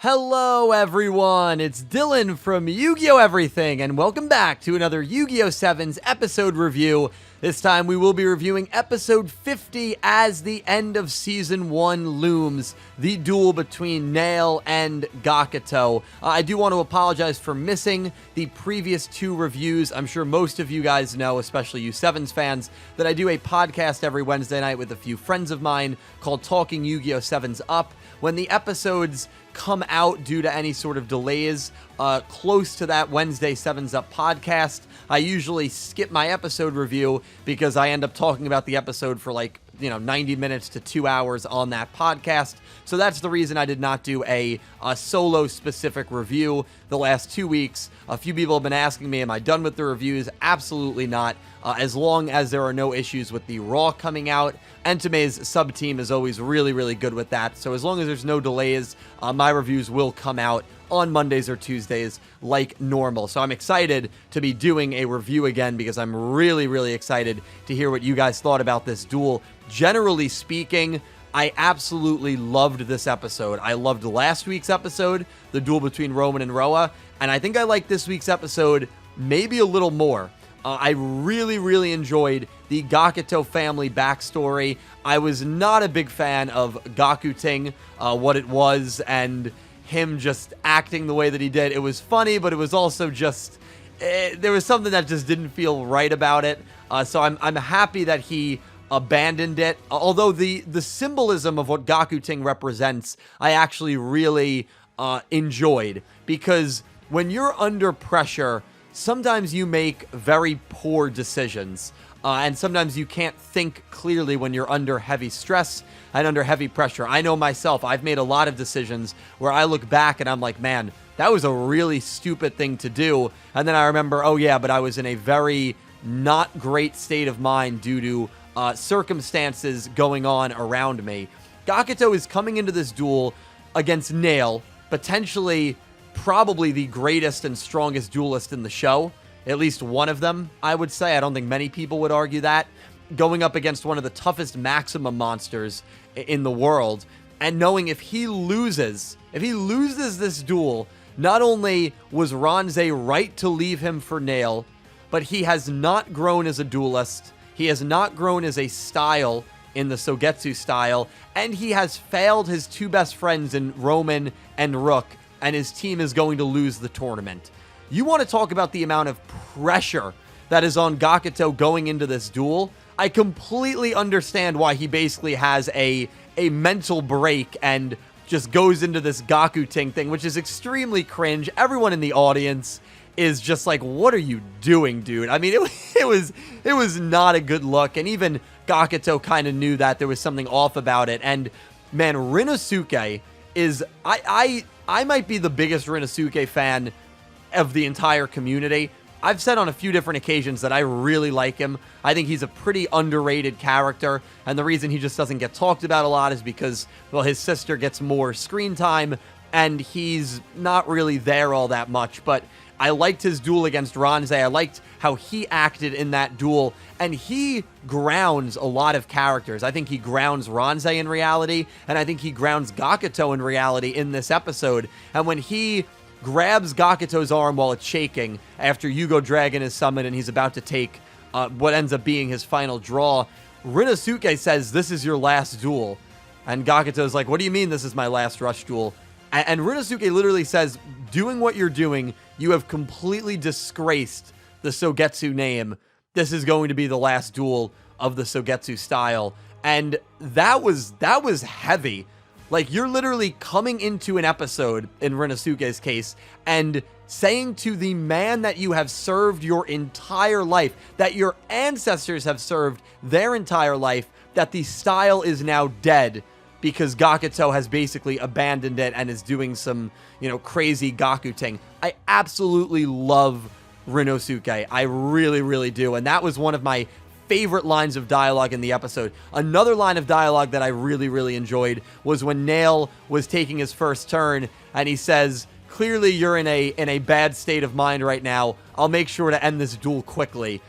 Hello everyone, it's Dylan from Yu-Gi-Oh! Everything, and welcome back to another Yu-Gi-Oh! 7's episode review. This time we will be reviewing episode 50 as the end of season 1 looms, the duel between Neil and Gakuto. I do want to apologize for missing the previous two reviews. I'm sure most of you guys know, especially you Sevens fans, that I do a podcast every Wednesday night with a few friends of mine called Talking Yu-Gi-Oh! 7's Up. When the episodes come out due to any sort of delays close to that Wednesday 7's Up podcast, I usually skip my episode review because I end up talking about the episode for 90 minutes to 2 hours on that podcast. So that's the reason I did not do a solo specific review the last 2 weeks. A few people have been asking me, am I done with the reviews? Absolutely not. As long as there are no issues with the Raw coming out. Entame's sub-team is always really, really good with that. So as long as there's no delays, my reviews will come out on Mondays or Tuesdays like normal. So I'm excited to be doing a review again because I'm really, really excited to hear what you guys thought about this duel. Generally speaking, I absolutely loved this episode. I loved last week's episode, the duel between Roman and Roa, and I think I like this week's episode maybe a little more. I really, really enjoyed the Gakuto family backstory. I was not a big fan of Gakuting, what it was, and him just acting the way that he did. It was funny, but it was also just, there was something that just didn't feel right about it. So I'm happy that he abandoned it. Although the symbolism of what Gakuting represents, I actually really enjoyed. Because when you're under pressure, sometimes you make very poor decisions. And sometimes you can't think clearly when you're under heavy stress and under heavy pressure. I know myself, I've made a lot of decisions where I look back and I'm like, man, that was a really stupid thing to do. And then I remember, oh yeah, but I was in a very not great state of mind due to circumstances going on around me. Gakuto is coming into this duel against Neil, potentially probably the greatest and strongest duelist in the show. At least one of them, I would say. I don't think many people would argue that. Going up against one of the toughest maximum monsters in the world. And knowing if he loses this duel, not only was Ronze right to leave him for Neil, but he has not grown as a duelist. He has not grown as a style in the Sogetsu style. And he has failed his two best friends in Roman and Rook. And his team is going to lose the tournament. You want to talk about the amount of pressure that is on Gakuto going into this duel? I completely understand why he basically has a mental break and just goes into this Gakuting thing, which is extremely cringe. Everyone in the audience is just like, what are you doing, dude? I mean, it was not a good look, and even Gakuto kind of knew that there was something off about it. And man, Rinosuke is, I might be the biggest Rinosuke fan of the entire community. I've said on a few different occasions that I really like him. I think he's a pretty underrated character, and the reason he just doesn't get talked about a lot is because, well, his sister gets more screen time, and he's not really there all that much. But I liked his duel against Ronze. I liked how he acted in that duel, and he grounds a lot of characters. I think he grounds Ronze in reality, and I think he grounds Gakuto in reality in this episode. And when he grabs Gakuto's arm while it's shaking after Yugioh Dragon is summoned and he's about to take what ends up being his final draw, Rinosuke says, "This is your last duel." And Gakuto's like, "What do you mean this is my last rush duel?" And Rinosuke literally says, "Doing what you're doing, you have completely disgraced the Sogetsu name. This is going to be the last duel of the Sogetsu style." And that was heavy. Like, you're literally coming into an episode, in Rinosuke's case, and saying to the man that you have served your entire life, that your ancestors have served their entire life, that the style is now dead because Gakuto has basically abandoned it and is doing some, crazy Gakuting. I absolutely love Rinosuke. I really, really do. And that was one of my favorite lines of dialogue in the episode. Another line of dialogue that I really, really enjoyed was when Neil was taking his first turn and he says, "Clearly you're in a bad state of mind right now. I'll make sure to end this duel quickly."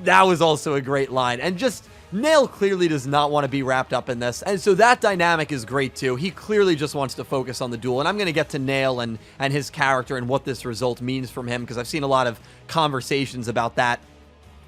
That was also a great line. And just, Nail clearly does not want to be wrapped up in this. And so that dynamic is great too. He clearly just wants to focus on the duel. And I'm going to get to Nail and his character and what this result means from him, because I've seen a lot of conversations about that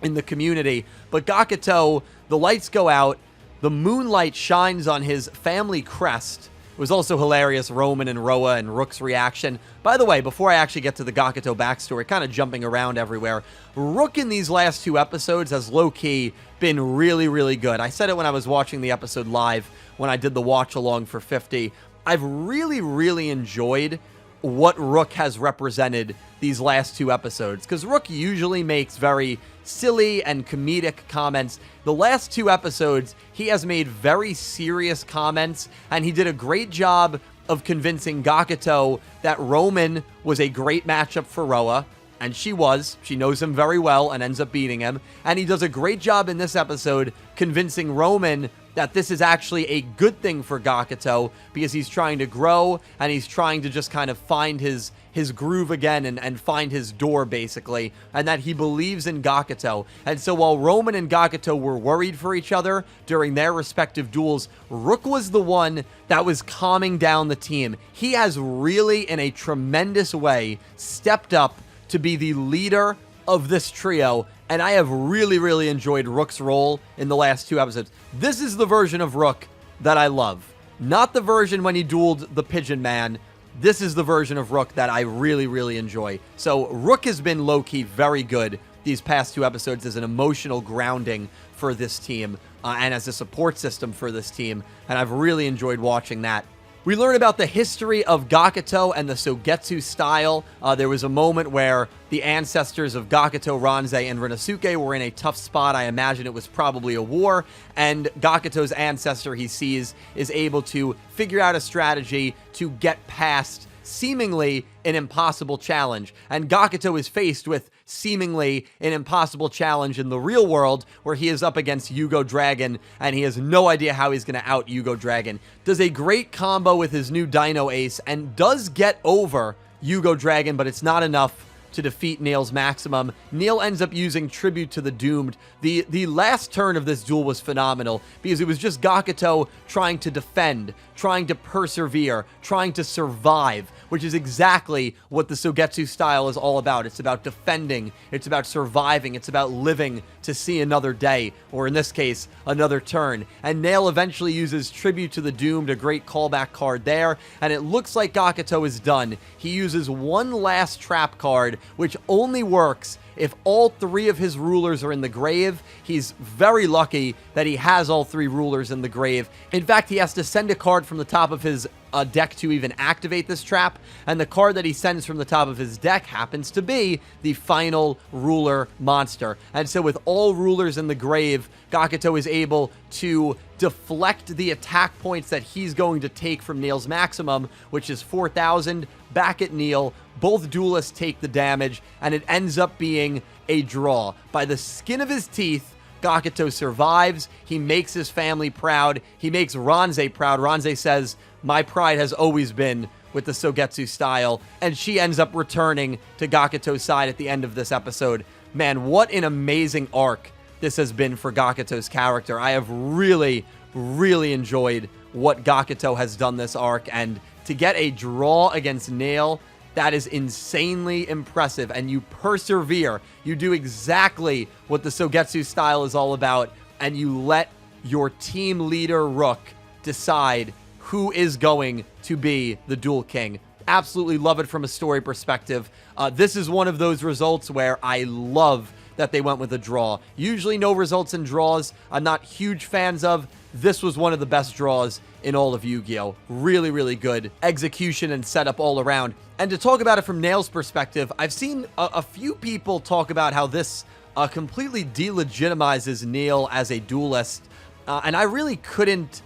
in the community. But Gakuto, the lights go out. The moonlight shines on his family crest. It was also hilarious, Roman and Roa and Rook's reaction. By the way, before I actually get to the Gakuto backstory, kind of jumping around everywhere, Rook in these last 2 episodes has low-key been really, really good. I said it when I was watching the episode live, when I did the watch-along for 50. I've really, really enjoyed what Rook has represented these last 2 episodes, because Rook usually makes very silly and comedic comments. The last 2 episodes, he has made very serious comments, and he did a great job of convincing Gakuto that Roman was a great matchup for Roa, and she was. She knows him very well and ends up beating him. And he does a great job in this episode convincing Roman that this is actually a good thing for Gakuto, because he's trying to grow and he's trying to just kind of find his groove again and find his door, basically, and that he believes in Gakuto. And so while Roman and Gakuto were worried for each other during their respective duels, Rook was the one that was calming down the team. He has really, in a tremendous way, stepped up to be the leader of this trio, and I have really, really enjoyed Rook's role in the last 2 episodes. This is the version of Rook that I love. Not the version when he dueled the Pigeon Man. This is the version of Rook that I really, really enjoy. So Rook has been low-key very good these past 2 episodes as an emotional grounding for this team and as a support system for this team, and I've really enjoyed watching that. We learn about the history of Gakuto and the Sogetsu style. There was a moment where the ancestors of Gakuto, Ranzai, and Rinosuke were in a tough spot. I imagine it was probably a war, and Gakuto's ancestor, he sees, is able to figure out a strategy to get past seemingly an impossible challenge. And Gakuto is faced with seemingly an impossible challenge in the real world, where he is up against Yugioh Dragon, and he has no idea how he's going to out Yugioh Dragon. Does a great combo with his new Dino Ace, and does get over Yugioh Dragon, but it's not enough to defeat Neil's maximum. Neil ends up using Tribute to the Doomed. The last turn of this duel was phenomenal, because it was just Gakuto trying to defend, trying to persevere, trying to survive, which is exactly what the Sogetsu style is all about. It's about defending, it's about surviving, it's about living to see another day, or in this case, another turn. And Nail eventually uses Tribute to the Doomed, a great callback card there, and it looks like Gakuto is done. He uses one last trap card, which only works if all 3 of his rulers are in the grave. He's very lucky that he has all 3 rulers in the grave. In fact, he has to send a card from the top of his deck to even activate this trap, and the card that he sends from the top of his deck happens to be the final ruler monster. And so with all rulers in the grave, Gakuto is able to deflect the attack points that he's going to take from Neil's maximum, which is 4,000, back at Neil. Both duelists take the damage, and it ends up being a draw. By the skin of his teeth, Gakuto survives. He makes his family proud. He makes Ranzai proud. Ranzai says, "My pride has always been with the Sogetsu style," and she ends up returning to Gakuto's side at the end of this episode. Man, what an amazing arc this has been for Gakuto's character. I have really, really enjoyed what Gakuto has done this arc, and to get a draw against Nail, that is insanely impressive, and you persevere. You do exactly what the Sogetsu style is all about, and you let your team leader, Rook, decide who is going to be the Duel King. Absolutely love it from a story perspective. This is one of those results where I love that they went with a draw. Usually no results in draws I'm not huge fans of. This was one of the best draws in all of Yu-Gi-Oh! Really, really good execution and setup all around. And to talk about it from Nail's perspective, I've seen a few people talk about how this completely delegitimizes Neil as a duelist. And I really couldn't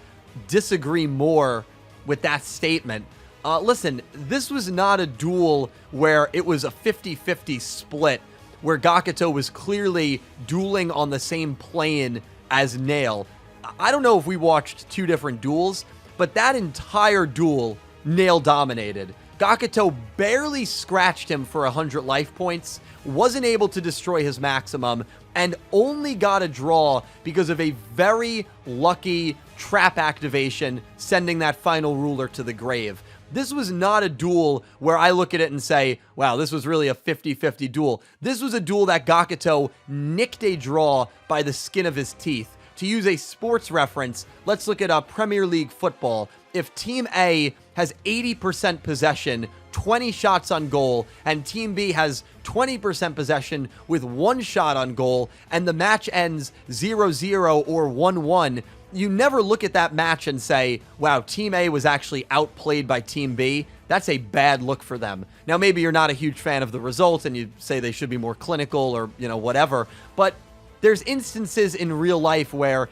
disagree more with that statement. Listen, this was not a duel where it was a 50-50 split, where Gakuto was clearly dueling on the same plane as Nail. I don't know if we watched 2 different duels, but that entire duel, Nail dominated. Gakuto barely scratched him for 100 life points, wasn't able to destroy his maximum, and only got a draw because of a very lucky trap activation, sending that final ruler to the grave. This was not a duel where I look at it and say, wow, this was really a 50-50 duel. This was a duel that Gakuto nicked a draw by the skin of his teeth. To use a sports reference, let's look at Premier League football. If Team A has 80% possession, 20 shots on goal, and Team B has 20% possession with 1 shot on goal, and the match ends 0-0 or 1-1, you never look at that match and say, wow, Team A was actually outplayed by Team B. That's a bad look for them. Now, maybe you're not a huge fan of the results and you say they should be more clinical or, whatever, but there's instances in real life where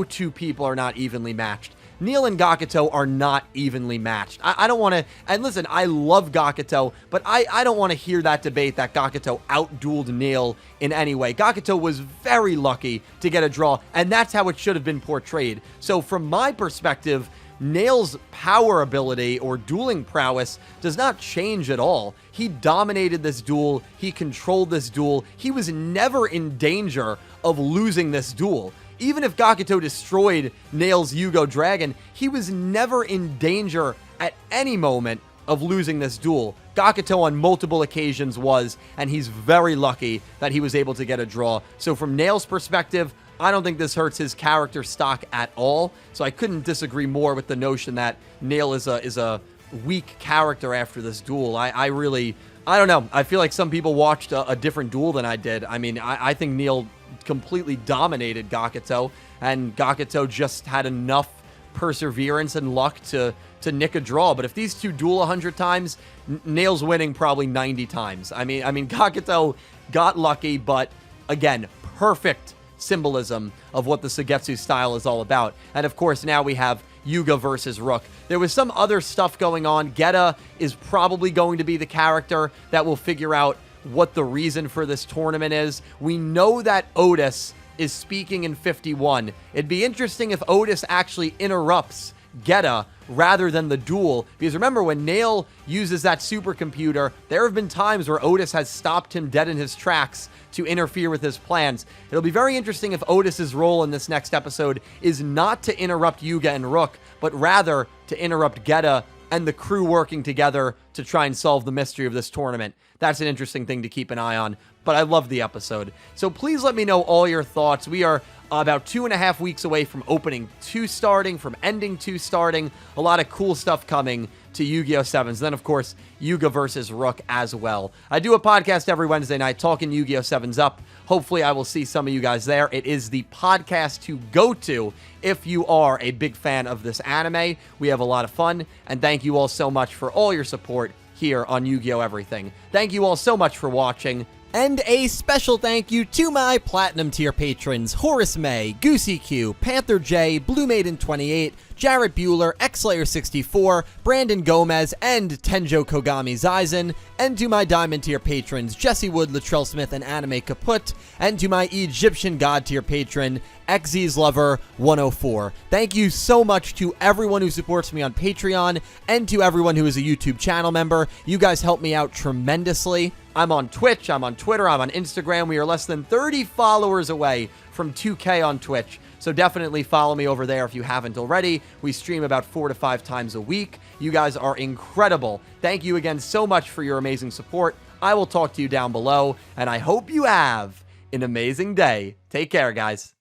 two people are not evenly matched. Neil and Gakuto are not evenly matched. I don't want to, and listen, I love Gakuto, but I don't want to hear that debate that Gakuto outdueled Neil in any way. Gakuto was very lucky to get a draw, and that's how it should have been portrayed. So from my perspective, Neil's power ability or dueling prowess does not change at all. He dominated this duel. He controlled this duel. He was never in danger of losing this duel. Even if Gakuto destroyed Neil's Yugioh Dragon, he was never in danger at any moment of losing this duel. Gakuto on multiple occasions was, and he's very lucky that he was able to get a draw. So from Neil's perspective, I don't think this hurts his character stock at all. So I couldn't disagree more with the notion that Neil is a weak character after this duel. I don't know. I feel like some people watched a different duel than I did. I mean, I think Neil completely dominated Gakuto, and Gakuto just had enough perseverance and luck to nick a draw. But if these two duel 100 times, Neil's winning probably 90 times. I mean, Gakuto got lucky, but again, perfect symbolism of what the Suigetsu style is all about. And of course, now we have Yugioh versus Rook. There was some other stuff going on. Geta is probably going to be the character that will figure out what the reason for this tournament is. We know that Otis is speaking in 51. It'd be interesting if Otis actually interrupts Geta rather than the duel, because remember, when Neil uses that supercomputer, there have been times where Otis has stopped him dead in his tracks to interfere with his plans. It'll be very interesting if Otis's role in this next episode is not to interrupt Yugioh and Rook, but rather to interrupt Geta and the crew working together to try and solve the mystery of this tournament. That's an interesting thing to keep an eye on, but I love the episode. So please let me know all your thoughts. We are about 2.5 weeks away from opening 2 starting, from ending 2 starting. A lot of cool stuff coming to Yu-Gi-Oh! 7s. Then, of course, Yugioh versus Rook as well. I do a podcast every Wednesday night talking Yu-Gi-Oh! 7s up. Hopefully, I will see some of you guys there. It is the podcast to go to if you are a big fan of this anime. We have a lot of fun, and thank you all so much for all your support here on Yu-Gi-Oh! Everything. Thank you all so much for watching. And a special thank you to my Platinum tier patrons, Horace Maye, Goosey Q, Panther J, Blue Maiden 28, Jarrett Buller, XLayer64, Brandon Gomez, and TenjoKogamiZaizen, and to my Diamond tier patrons, Jesse Wood, Latrell Smith, and Anime Kaput, and to my Egyptian God tier patron, XZ's Lover 104. Thank you so much to everyone who supports me on Patreon, and to everyone who is a YouTube channel member. You guys help me out tremendously. I'm on Twitch, I'm on Twitter, I'm on Instagram. We are less than 30 followers away from 2K on Twitch. So definitely follow me over there if you haven't already. We stream about 4 to 5 times a week. You guys are incredible. Thank you again so much for your amazing support. I will talk to you down below, and I hope you have an amazing day. Take care, guys.